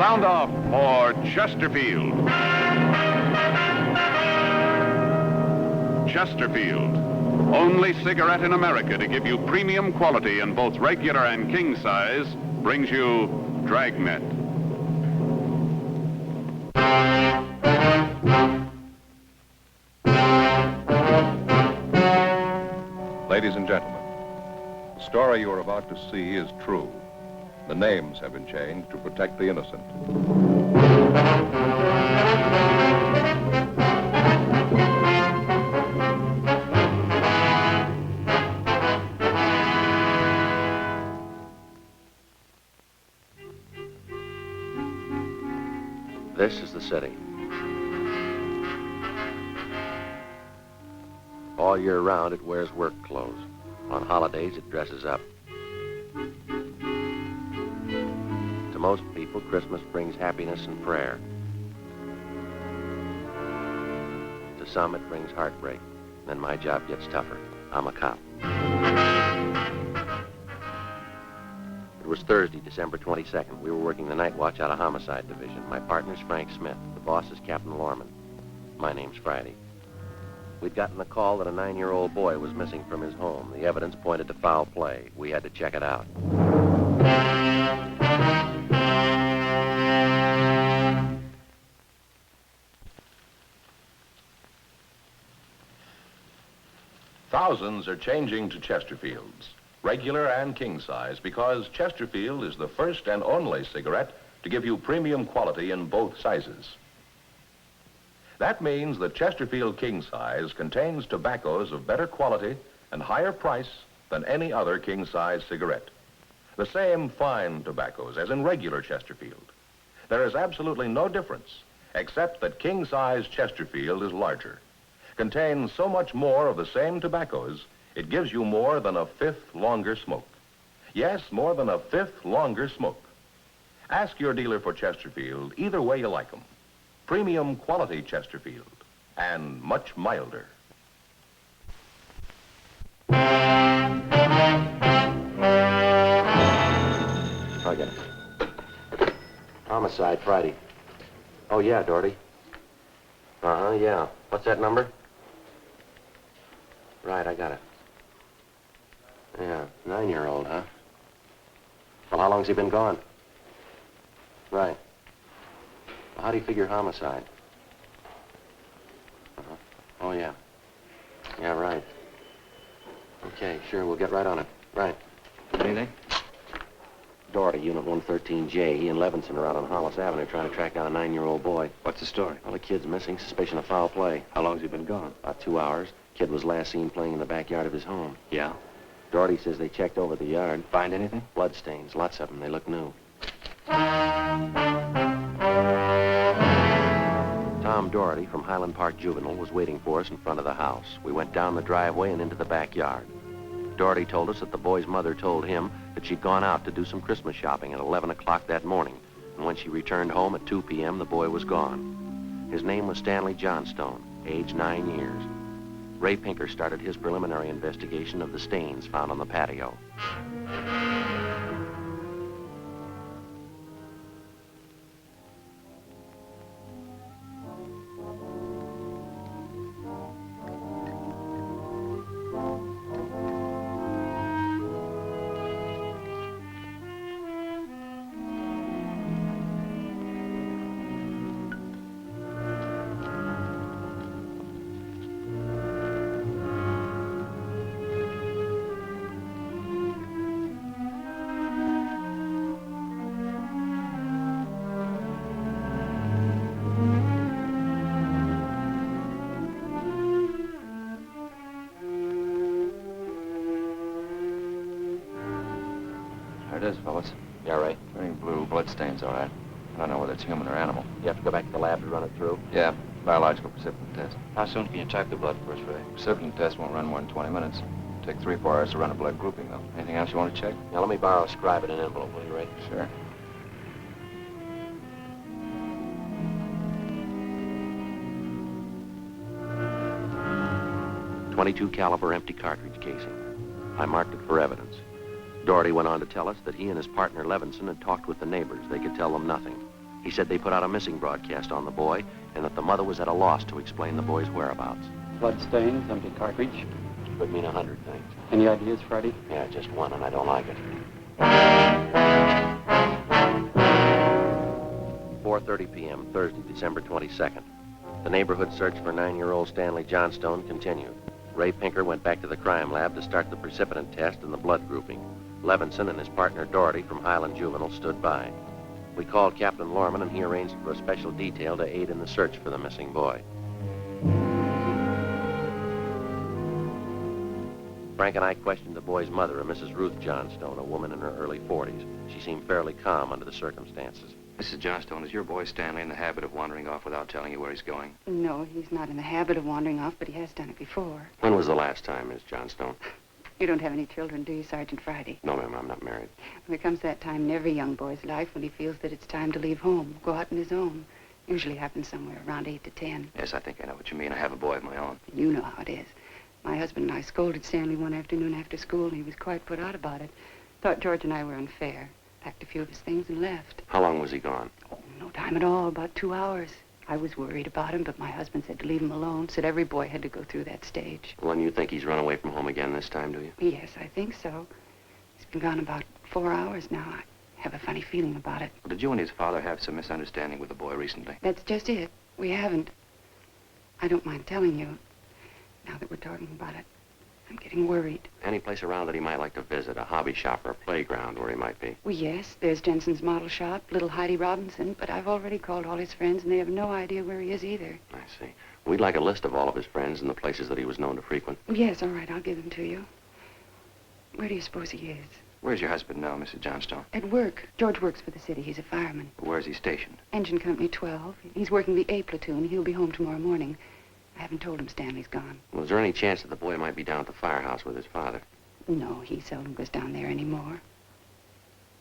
Sound off for Chesterfield. Chesterfield, only cigarette in America to give you premium quality in both regular and king size, brings you Dragnet. Ladies and gentlemen, the story you are about to see is true. The names have been changed to protect the innocent. This is the city. All year round, it wears work clothes. On holidays, it dresses up. To most people, Christmas brings happiness and prayer. To some, it brings heartbreak. Then my job gets tougher. I'm a cop. It was Thursday, December 22nd. We were working the night watch out of Homicide Division. My partner's Frank Smith. The boss is Captain Lorman. My name's Friday. We'd gotten a call that a 9-year-old boy was missing from his home. The evidence pointed to foul play. We had to check it out. Thousands are changing to Chesterfields, regular and king size, because Chesterfield is the first and only cigarette to give you premium quality in both sizes. That means that Chesterfield king size contains tobaccos of better quality and higher price than any other king size cigarette. The same fine tobaccos as in regular Chesterfield. There is absolutely no difference, except that king size Chesterfield is larger. Contains so much more of the same tobaccos, it gives you more than a fifth longer smoke. Yes, more than a fifth longer smoke. Ask your dealer for Chesterfield, either way you like them. Premium quality Chesterfield, and much milder. Okay. Homicide, Friday. Oh, yeah, Doherty. Uh-huh, yeah. What's that number? Right, I got it. Yeah, 9-year-old, huh? Well, how long's he been gone? Right. Well, how do you figure homicide? Uh-huh. Oh, yeah. Yeah, right. Okay, sure, we'll get right on it. Right. Anything? Doherty, Unit 113J. He and Levinson are out on Hollis Avenue trying to track down a 9-year-old boy. What's the story? Well, the kid's missing, suspicion of foul play. How long's he been gone? About 2 hours. Kid was last seen playing in the backyard of his home. Yeah? Doherty says they checked over the yard. Find anything? Blood stains, lots of them. They look new. Tom Doherty from Highland Park Juvenile was waiting for us in front of the house. We went down the driveway and into the backyard. Doherty told us that the boy's mother told him that she'd gone out to do some Christmas shopping at 11 o'clock that morning. And when she returned home at 2 p.m., the boy was gone. His name was Stanley Johnstone, age 9 years. Ray Pinker started his preliminary investigation of the stains found on the patio. There it is, fellas. Yeah, Ray. Very blue, bloodstains, all right. I don't know whether it's human or animal. You have to go back to the lab to run it through? Yeah, biological precipitin test. How soon can you type the blood for us, Ray? Precipitin test won't run more than 20 minutes. Take 3 or 4 hours to run a blood grouping, though. Anything else you want to check? Now, let me borrow a scribe and an envelope, will you, Ray? Sure. 22 caliber empty cartridge casing. I marked it for evidence. Doherty went on to tell us that he and his partner Levinson had talked with the neighbors. They could tell them nothing. He said they put out a missing broadcast on the boy and that the mother was at a loss to explain the boy's whereabouts. Blood stains, empty cartridge. Could mean 100 things. Any ideas, Freddie? Yeah, just one, and I don't like it. 4:30 p.m., Thursday, December 22nd. The neighborhood search for 9-year-old Stanley Johnstone continued. Ray Pinker went back to the crime lab to start the precipitant test and the blood grouping. Levinson and his partner Doherty from Highland Juvenile stood by. We called Captain Lorman, and he arranged for a special detail to aid in the search for the missing boy. Frank and I questioned the boy's mother, a Mrs. Ruth Johnstone, a woman in her early 40s. She seemed fairly calm under the circumstances. Mrs. Johnstone, is your boy Stanley in the habit of wandering off without telling you where he's going? No, he's not in the habit of wandering off, but he has done it before. When was the last time, Miss Johnstone? You don't have any children, do you, Sergeant Friday? No, ma'am, I'm not married. There comes that time in every young boy's life when he feels that it's time to leave home, go out on his own. Usually happens somewhere around 8 to 10. Yes, I think I know what you mean. I have a boy of my own. You know how it is. My husband and I scolded Stanley one afternoon after school, and he was quite put out about it. Thought George and I were unfair. Packed a few of his things and left. How long was he gone? Oh, no time at all, about 2 hours. I was worried about him, but my husband said to leave him alone. Said every boy had to go through that stage. Well, and you think he's run away from home again this time, do you? Yes, I think so. He's been gone about 4 hours now. I have a funny feeling about it. Well, did you and his father have some misunderstanding with the boy recently? That's just it. We haven't. I don't mind telling you, now that we're talking about it. I'm getting worried. Any place around that he might like to visit, a hobby shop or a playground where he might be? Well, yes, there's Jensen's model shop, little Heidi Robinson, but I've already called all his friends, and they have no idea where he is either. I see. We'd like a list of all of his friends and the places that he was known to frequent. Yes, all right, I'll give them to you. Where do you suppose he is? Where's your husband now, Mrs. Johnstone? At work. George works for the city. He's a fireman. Where's he stationed? Engine Company 12. He's working the A platoon. He'll be home tomorrow morning. I haven't told him Stanley's gone. Well, is there any chance that the boy might be down at the firehouse with his father? No, he seldom goes down there anymore.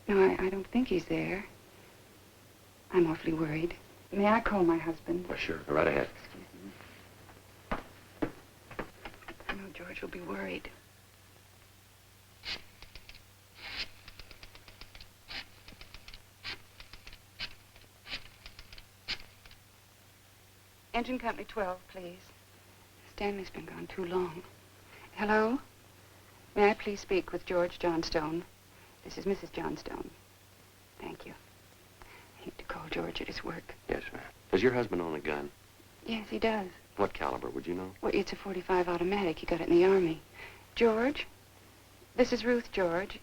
No, I don't think he's there. I'm awfully worried. May I call my husband? Well, sure. Go right ahead. Excuse me. I know George will be worried. Engine Company 12, please. Stanley's been gone too long. Hello? May I please speak with George Johnstone? This is Mrs. Johnstone. Thank you. I hate to call George at his work. Yes, ma'am. Does your husband own a gun? Yes, he does. What caliber, would you know? Well, it's a .45 automatic. He got it in the Army. George? This is Ruth, George.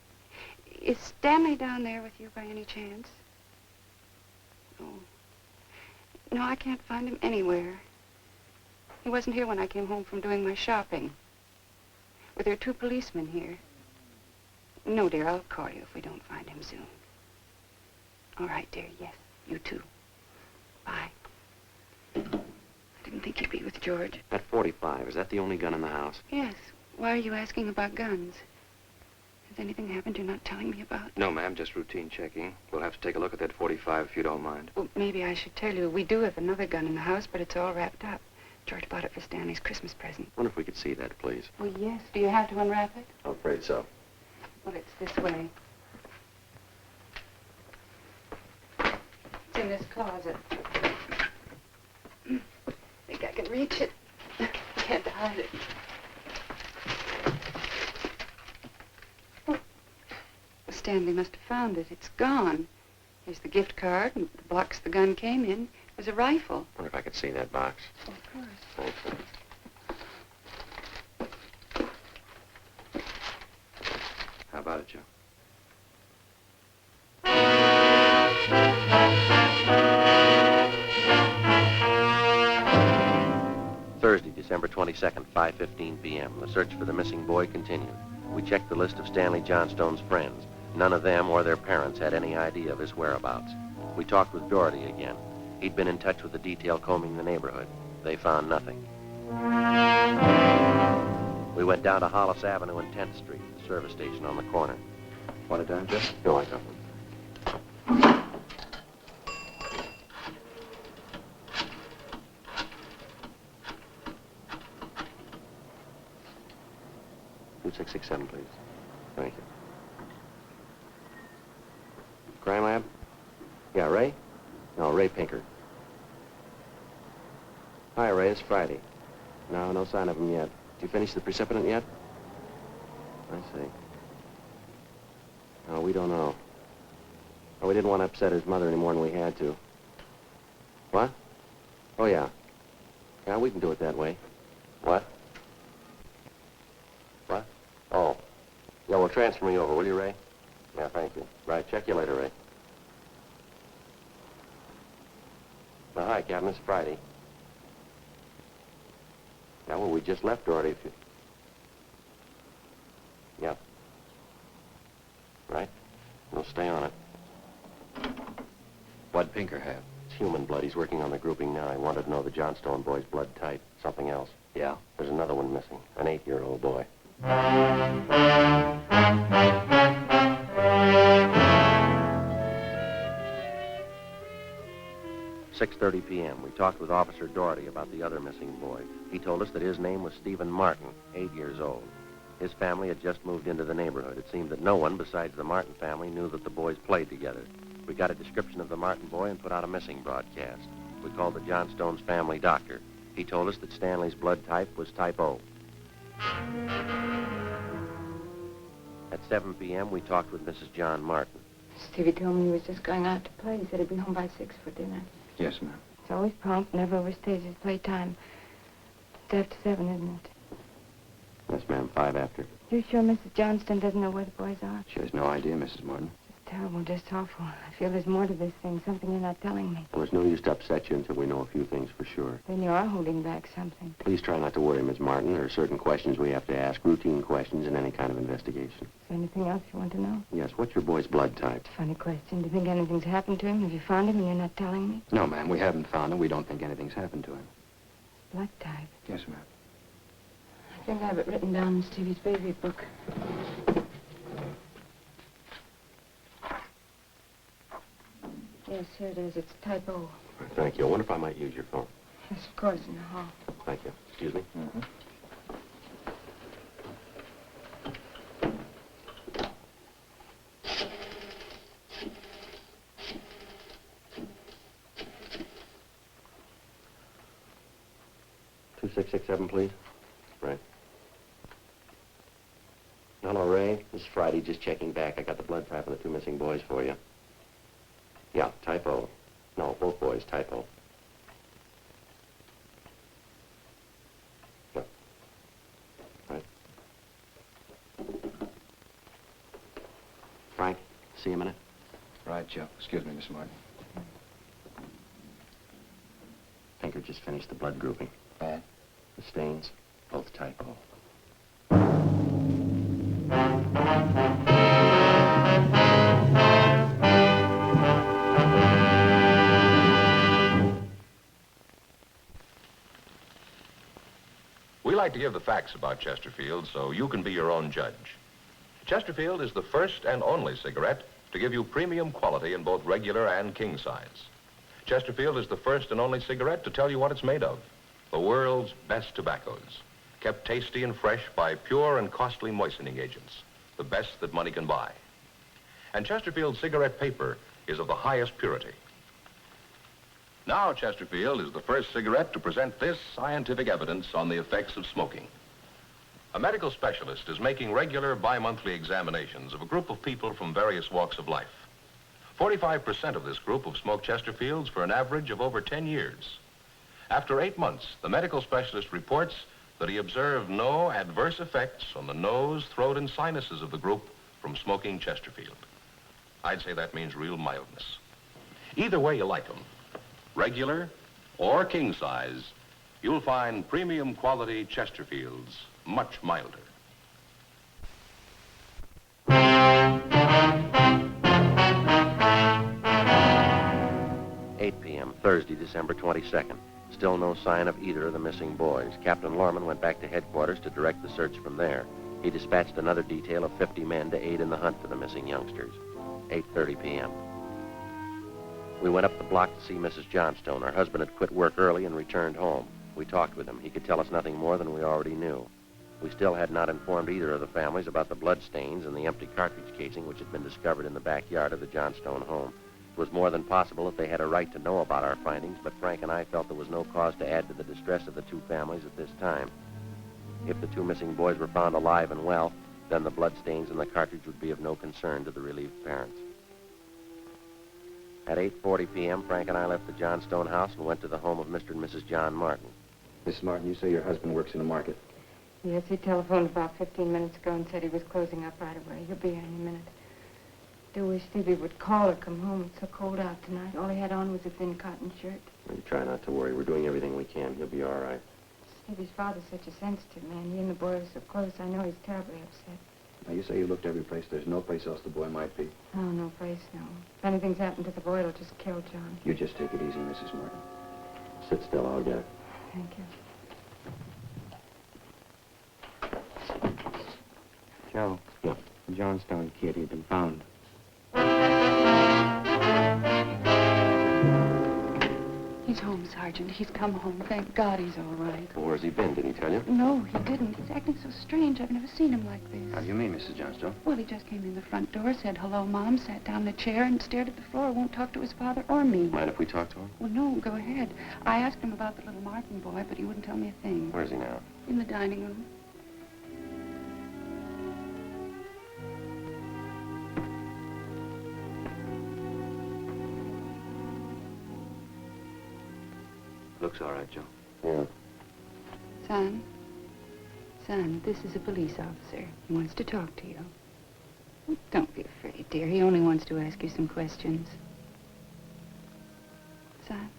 Is Stanley down there with you by any chance? Oh. No, I can't find him anywhere. He wasn't here when I came home from doing my shopping. Well, there are 2 policemen here. No, dear, I'll call you if we don't find him soon. All right, dear, yes, you too. Bye. I didn't think you'd be with George. That .45, is that the only gun in the house? Yes. Why are you asking about guns? Has anything happened you're not telling me about? No, ma'am, just routine checking. We'll have to take a look at that .45 if you don't mind. Well, maybe I should tell you. We do have another gun in the house, but it's all wrapped up. George bought it for Stanley's Christmas present. Wonder if we could see that, please. Well, yes. Do you have to unwrap it? I'm afraid so. Well, it's this way. It's in this closet. Think I can reach it? Can't hide it. Oh. Stanley must have found it. It's gone. Here's the gift card and the box the gun came in. It was a rifle. Wonder if I could see that box. Oh, of course. Thanks, sir. How about it, Joe? Thursday, December 22nd, 5:15 p.m. The search for the missing boy continued. We checked the list of Stanley Johnstone's friends. None of them or their parents had any idea of his whereabouts. We talked with Doherty again. He'd been in touch with the detail combing the neighborhood. They found nothing. We went down to Hollis Avenue and 10th Street, the service station on the corner. Want it done, Joe? No, I don't. Two 667, please. Thank you. Crime lab? Yeah, Ray? No, Ray. Ray Pinker. Hi, Ray. It's Friday. No sign of him yet. Did you finish the precipitant yet? I see. No, we don't know. Well, we didn't want to upset his mother any more than we had to. What? Oh, yeah. Yeah, we can do it that way. What? What? Oh. Yeah, well, transfer me over, will you, Ray? Yeah, thank you. Right, check you later, Ray. Well, hi, Captain. It's Friday. Yeah, well, we just left Doherty. If you... Yeah. Right. We'll stay on it. What'd Pinker have? It's human blood. He's working on the grouping now. He wanted to know the Johnstone boy's blood type. Something else. Yeah? There's another one missing. An 8-year-old boy. 6:30 p.m. We talked with Officer Doherty about the other missing boy. He told us that his name was Stephen Martin, 8 years old. His family had just moved into the neighborhood. It seemed that no one besides the Martin family knew that the boys played together. We got a description of the Martin boy and put out a missing broadcast. We called the Johnstone's family doctor. He told us that Stanley's blood type was type O. At 7 p.m., we talked with Mrs. John Martin. Stevie told me he was just going out to play. He said he'd be home by 6 for dinner. Yes, ma'am. He's always prompt, never overstays his playtime. It's after 7, isn't it? Yes, ma'am, 5 after. You sure Mrs. Johnston doesn't know where the boys are? She has no idea, Mrs. Martin. It's terrible, just awful. I feel there's more to this thing, something you're not telling me. Well, there's no use to upset you until we know a few things for sure. Then you are holding back something. Please try not to worry, Miss Martin. There are certain questions we have to ask, routine questions in any kind of investigation. Is there anything else you want to know? Yes, what's your boy's blood type? It's a funny question. Do you think anything's happened to him? Have you found him and you're not telling me? No, ma'am, we haven't found him. We don't think anything's happened to him. Blood type. Yes, ma'am. I think I have it written down in Stevie's baby book. Yes, here it is. It's type O. Thank you. I wonder if I might use your phone. Yes, of course, in the hall. Thank you. Excuse me? Mm-hmm. Two 667, please. Right. Hello, Ray. This is Friday. Just checking back. I got the blood type of the 2 missing boys for you. Yeah, type O. No, both boys, type O. Yep. Right. Frank, see you a minute. Right, Joe. Excuse me, Miss Martin. Pinker just finished the blood grouping. Bad? The stains, both type O. We like to give the facts about Chesterfield so you can be your own judge. Chesterfield is the first and only cigarette to give you premium quality in both regular and king size. Chesterfield is the first and only cigarette to tell you what it's made of. The world's best tobaccos, kept tasty and fresh by pure and costly moistening agents, the best that money can buy. And Chesterfield cigarette paper is of the highest purity. Now Chesterfield is the first cigarette to present this scientific evidence on the effects of smoking. A medical specialist is making regular bi-monthly examinations of a group of people from various walks of life. 45% of this group have smoked Chesterfields for an average of over 10 years. After 8 months, the medical specialist reports that he observed no adverse effects on the nose, throat, and sinuses of the group from smoking Chesterfield. I'd say that means real mildness. Either way you like them, regular or king size, you'll find premium quality Chesterfields much milder. p.m., Thursday, December 22nd. Still no sign of either of the missing boys. Captain Lorman went back to headquarters to direct the search from there. He dispatched another detail of 50 men to aid in the hunt for the missing youngsters. 8:30 p.m. We went up the block to see Mrs. Johnstone. Her husband had quit work early and returned home. We talked with him. He could tell us nothing more than we already knew. We still had not informed either of the families about the blood stains and the empty cartridge casing which had been discovered in the backyard of the Johnstone home. It was more than possible that they had a right to know about our findings, but Frank and I felt there was no cause to add to the distress of the two families at this time. If the two missing boys were found alive and well, then the bloodstains in the cartridge would be of no concern to the relieved parents. At 8:40 p.m., Frank and I left the Johnstone house and went to the home of Mr. and Mrs. John Martin. Mrs. Martin, you say your husband works in the market. Yes, he telephoned about 15 minutes ago and said he was closing up right away. He'll be here any minute. Do wish Stevie would call or come home. It's so cold out tonight. All he had on was a thin cotton shirt. You try not to worry. We're doing everything we can. He'll be all right. Stevie's father's such a sensitive man. He and the boy are so close. I know he's terribly upset. Now, you say you looked every place. There's no place else the boy might be. Oh, no place, no. If anything's happened to the boy, it'll just kill John. You just take it easy, Mrs. Martin. Sit still. I'll get it. Thank you. Joe. Yeah. The Johnstone kid, he'd been found. He's home, Sergeant. He's come home. Thank God he's all right. Well, where's he been? Did he tell you? No, he didn't. He's acting so strange. I've never seen him like How this. do you mean, Mrs. Johnstone? Well, he just came in the front door, said hello, Mom, sat down in a chair and stared at the floor. Won't talk to his father or me. Mind if we talk to him? Well, no, go ahead. I asked him about the little Martin boy, but he wouldn't tell me a thing. Where's he now? In the dining room. Looks all right, Joe. Yeah. Son, this is a police officer. He wants to talk to you. Don't be afraid, dear. He only wants to ask you some questions. Son.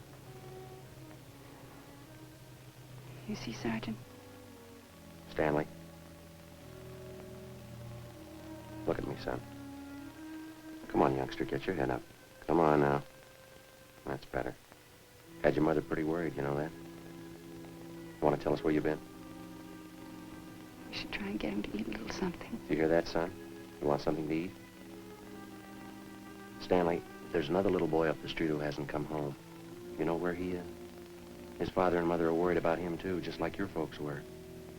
You see, Sergeant? Stanley. Look at me, son. Come on, youngster. Get your head up. Come on now. That's better. Had your mother pretty worried, you know that? Want to tell us where you've been? We should try and get him to eat a little something. You hear that, son? You want something to eat? Stanley, there's another little boy up the street who hasn't come home. You know where he is? His father and mother are worried about him, too, just like your folks were.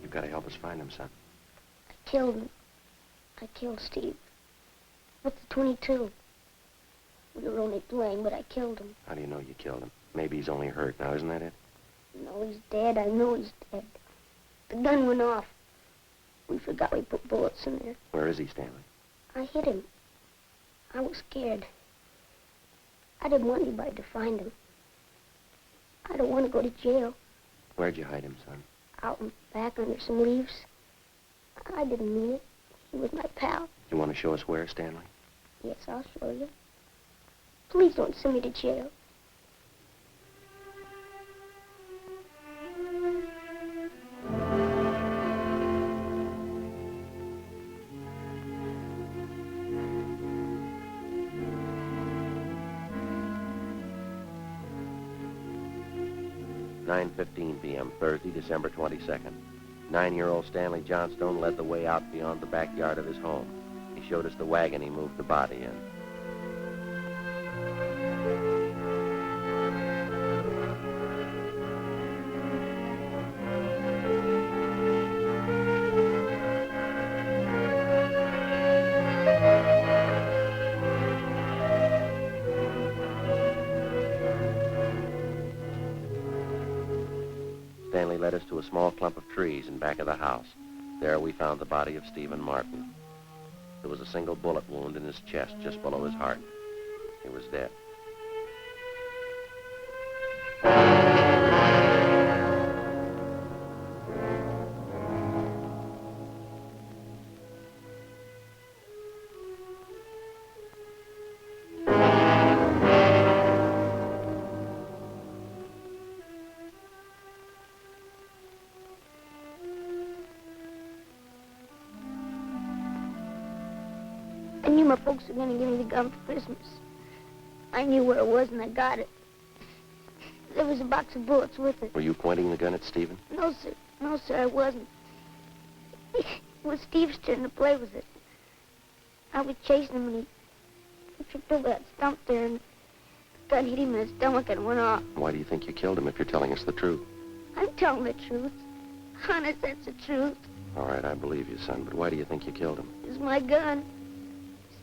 You've got to help us find him, son. I killed him. I killed Steve. With the 22. We were only playing, but I killed him. How do you know you killed him? Maybe he's only hurt. Now, isn't that it? No, he's dead. I know he's dead. The gun went off. We forgot we put bullets in there. Where is he, Stanley? I hit him. I was scared. I didn't want anybody to find him. I don't want to go to jail. Where'd you hide him, son? Out in back under some leaves. I didn't mean it. He was my pal. You want to show us where, Stanley? Yes, I'll show you. Please don't send me to jail. (9:15 p.m., Thursday, December 22nd. 9-year-old Stanley Johnstone led the way out beyond the backyard of his home. He showed us the wagon he moved the body in. Stanley led us to a small clump of trees in back of the house. There we found the body of Stephen Martin. There was a single bullet wound in his chest just below his heart. He was dead. I knew my folks were going to give me the gun for Christmas. I knew where it was and I got it. There was a box of bullets with it. Were you pointing the gun at Stephen? No, sir. No, sir, I wasn't. It was Steve's turn to play with it. I was chasing him and he tripped over that stump there and the gun hit him in the stomach and went off. Why do you think you killed him if you're telling us the truth? I'm telling the truth. Honest, that's the truth. All right, I believe you, son, but why do you think you killed him? It was my gun.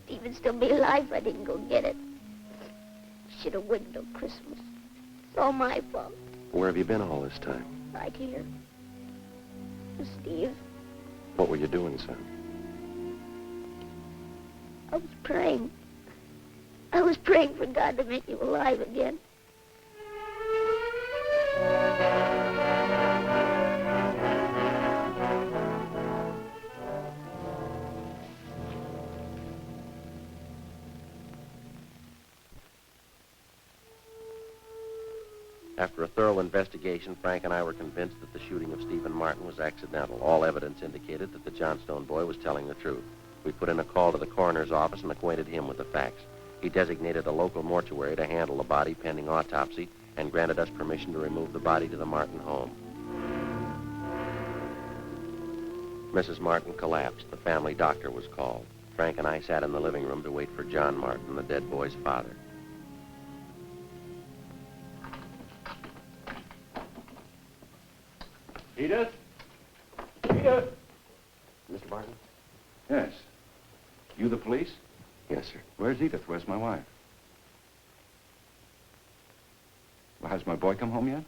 Steve would still be alive if I didn't go get it. should have waited till Christmas. It's all my fault. Where have you been all this time? Right here. With Steve. What were you doing, son? I was praying. I was praying for God to make you alive again. After a thorough investigation, Frank and I were convinced that the shooting of Stephen Martin was accidental. All evidence indicated that the Johnstone boy was telling the truth. We put in a call to the coroner's office and acquainted him with the facts. He designated a local mortuary to handle the body pending autopsy and granted us permission to remove the body to the Martin home. Mrs. Martin collapsed. The family doctor was called. Frank and I sat in the living room to wait for John Martin, the dead boy's father. Edith? Edith? Mr. Martin? Yes. You the police? Yes, sir. Where's Edith? Where's my wife? Well, has my boy come home yet?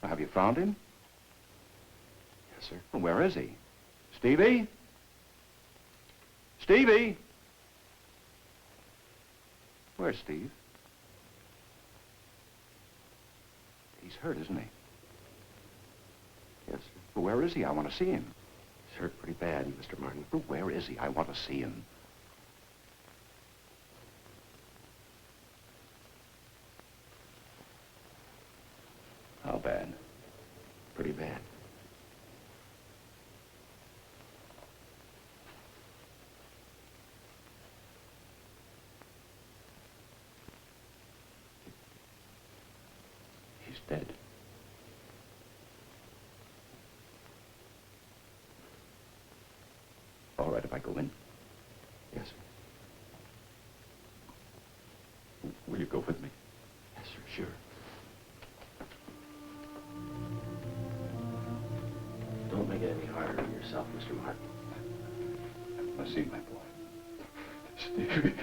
Well, have you found him? Yes, sir. Well, where is he? Stevie? Stevie? Where's Steve? He's hurt, isn't he? Yes, sir. Well, where is he? I want to see him. He's hurt pretty bad, Mr. Martin. Well, where is he? I want to see him. How bad? Pretty bad. He's dead. All right, if I go in? Yes, sir. Will you go with me? Yes, sir, sure. Don't make it any harder on yourself, Mr. Martin. I see my boy. Stevie.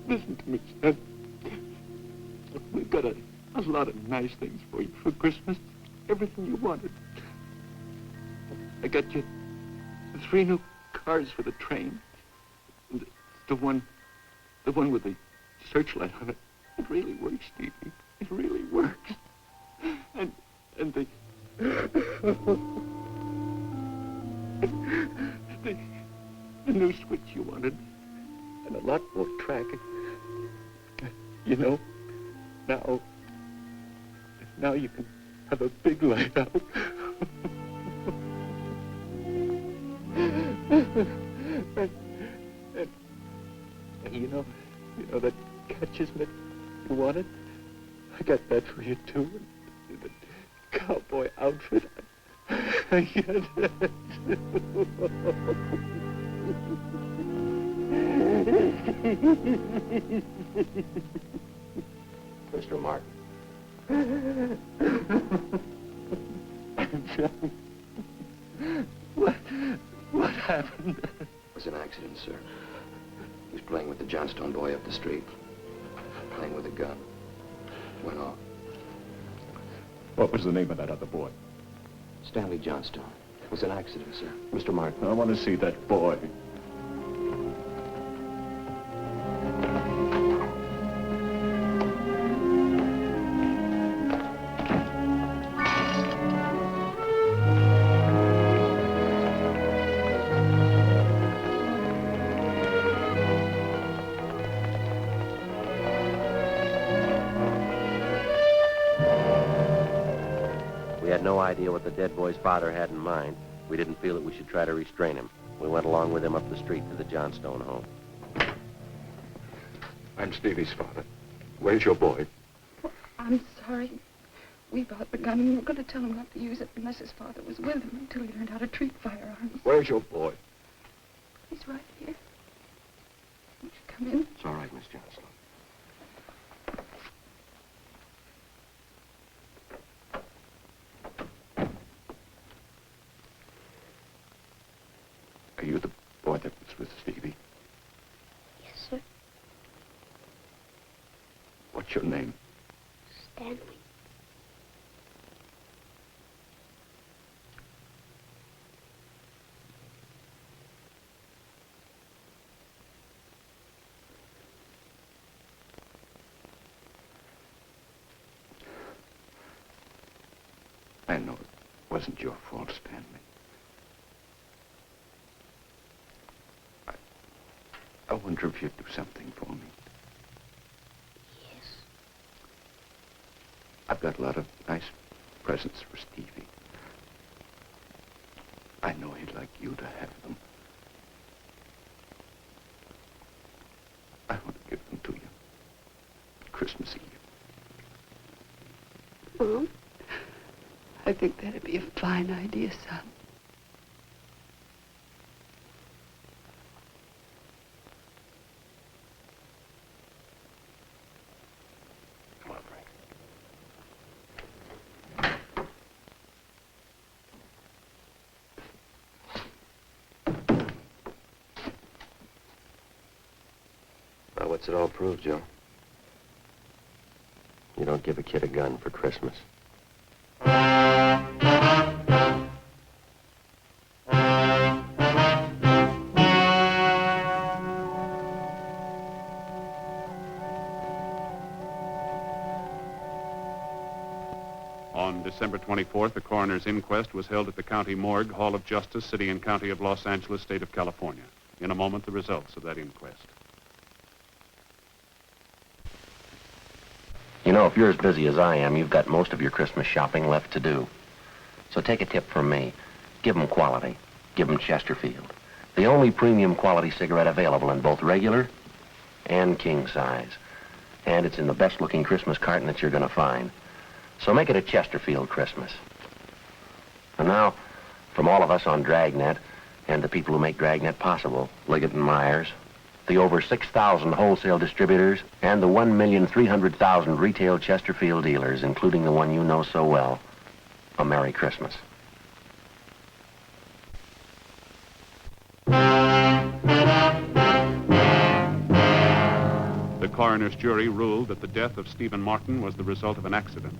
Listen to me, son. We've got a lot of nice things for you for Christmas. Everything you wanted. I got you 3 new cars for the train. The one with the searchlight on it. It really works, Stevie. It really works. And the new switch you wanted, and a lot more track. You know, now you can have a big light out. and you know that catcher's mitt you wanted? I got that for you too. The cowboy outfit. I got that. Mr. Martin. What happened? It was an accident, sir. He was playing with the Johnstone boy up the street. Playing with a gun. Went off. What was the name of that other boy? Stanley Johnstone. It was an accident, sir. Mr. Martin. I want to see that boy. We had no idea what the dead boy's father had in mind. We didn't feel that we should try to restrain him. We went along with him up the street to the Johnstone home. I'm Stevie's father. Where's your boy? I'm sorry. We bought the gun and we were going to tell him not to use it unless his father was with him until he learned how to treat firearms. Where's your boy? He's right here. Won't you come in? It's all right, Miss Johnson. Are you the boy that was with Stevie? Yes, sir. What's your name? Stanley. I know it wasn't your fault, Stanley. I wonder if you'd do something for me. Yes. I've got a lot of nice presents for Stevie. I know he'd like you to have them. I want to give them to you. Christmas Eve. Mom, I think that'd be a fine idea, son. Come on, Frank. Well, what's it all prove, Joe? You don't give a kid a gun for Christmas. On December 24th, the coroner's inquest was held at the County Morgue, Hall of Justice, City and County of Los Angeles, State of California. In a moment, the results of that inquest. You know, if you're as busy as I am, you've got most of your Christmas shopping left to do. So take a tip from me. Give them quality. Give them Chesterfield. The only premium quality cigarette available in both regular and king size. And it's in the best looking Christmas carton that you're going to find. So make it a Chesterfield Christmas. And now, from all of us on Dragnet and the people who make Dragnet possible, Liggett and Myers, the over 6,000 wholesale distributors, and the 1,300,000 retail Chesterfield dealers, including the one you know so well, a Merry Christmas. The coroner's jury ruled that the death of Stephen Martin was the result of an accident.